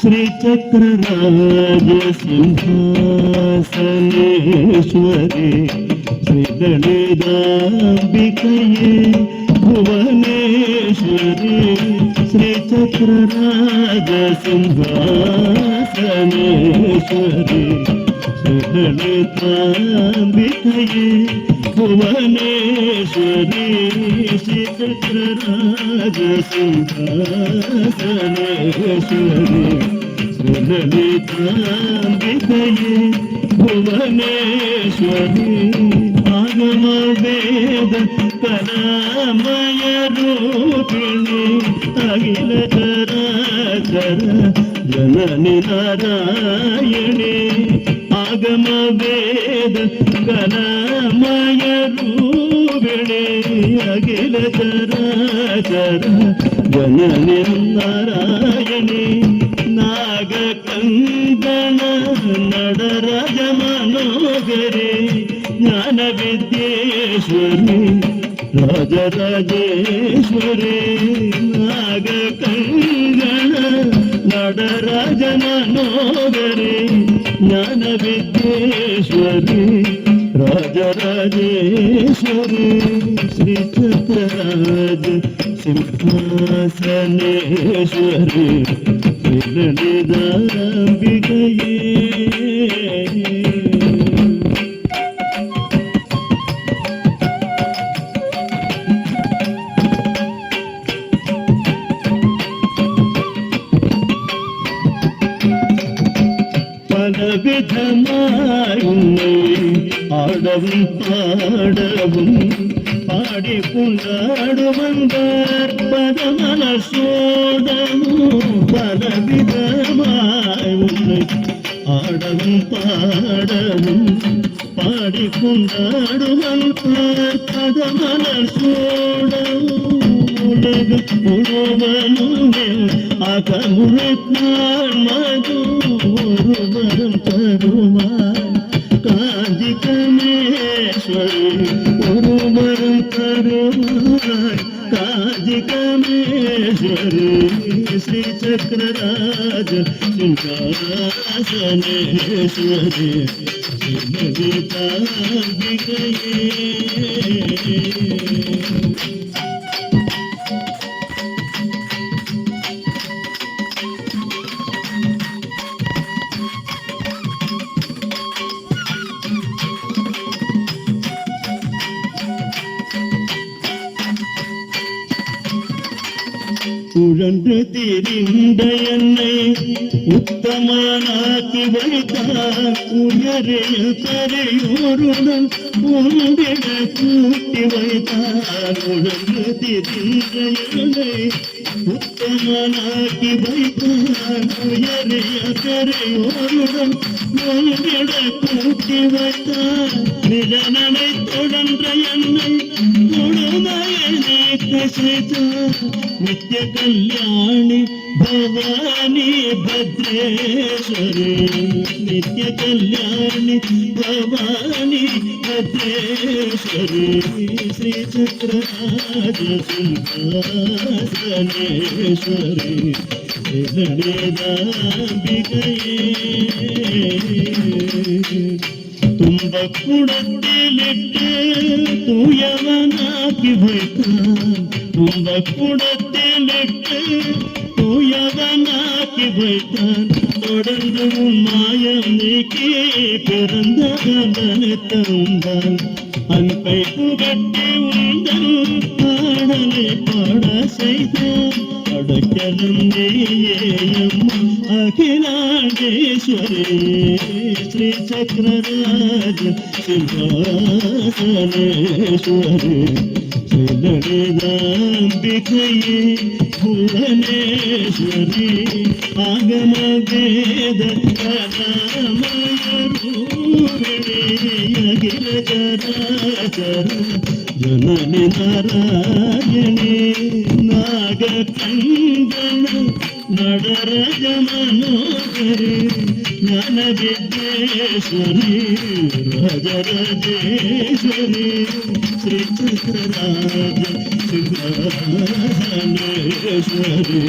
श्रीचक्रराज सिंहासनेश्वरी श्रीललिताम्बिकये भुवनेश्वरी श्रीचक्रराज सिंहासनेश्वरी श्रीललिताम्बिकये भुवनेश्वरी श्रीचक्रराज सिंहासनेश्वरी श्रीललिताम्बिकये भुवनेश्वरी आगम वेद कलामय रूपिणी अखिल चराचर जननी नारायणी आगम वेद कलामय रूपिणी अखिल चराचर जननी नारायणी नागकंदन नडराज मनोहरी ज्ञान विद्येश्वरी राजराजेश्वरी नागकंदन नडराज मनोहरी ज्ञान विद्येश्वरी राजराजेश्वरी श्रीचक्रराज सिंहासनेश्वरी श्रीललिताम्बिकये பலவிதமாயுன்னை ஆடவும் பாடவும் பாடி புண்டாடுவந்தார் பதமல சோடமும் பலவிதமாயுன்னை ஆடவும் பாடவும் பாடி புண்டாடுவந்தார் பதமல சோடமும் உலக முழுவனும் அகமுறைத்தான் மது ஒருவரும் தருவார் காஞ்சி கமேஸ்வரி ஒருவரும் தருவார் காஞ்சி கமேஸ்வரி ஸ்ரீ சக்கரராஜ சிங்காசனேஸ்வரி லலிதாம்பிகையே உழன்று திரிந்த என்னை உத்தமனாக்கி வைத்தார் உயரிய கரையோருடன் உண்டிட கூட்டி வைத்தார் உழன்று திரிந்த என்னை உத்தமனாக்கி வைத்தார் உயரிய கரையோருடன் உண்டிட கூட்டி வைத்தார் நிலனனை தொடர்ந்த என்னை கொடுமையை நீக்க செய்தார் नित्य कल्याणी भवानी भद्रेश्वरी नित्य कल्याणी भवानी भद्रेश्वरी श्री चक्रराज सिंहासनेश्वरी ललिताम्बिकये ತುಂಬಕುಡತ್ತಿಲಿಟ್ಟು ತೂಯವನಾಕಿ வைத்தான் ತುಂಬಕುಡತ್ತಿலிட்டு தூயவனாக்கி வைத்தான் தொடர்ந்து உன் மாயம் நீக்கி பிறந்த கந்தனை தந்தான் அன்பை புகட்டி உந்தன் பாடலை பாட செய்தான் அடக்கலம் நீயேயம் அகிலாண்டேஸ்வரி श्री चक्रराज सिंहासनेश्वरी श्रीललिताम्बिकये भुवनेश्वरी आगम वेद कलामय रूपिणी अखिल चराचर जननी नारायणी नागकंदन नडराज मनोहरी ಜ್ಞಾನ ವಿದ್ಯೇಶ್ವರಿ ರಾಜರಾಜೇಶ್ವರಿ ಶ್ರೀ ಚಕ್ರರಾಜ ಸಿಂಹಾಸನೇಶ್ವರಿ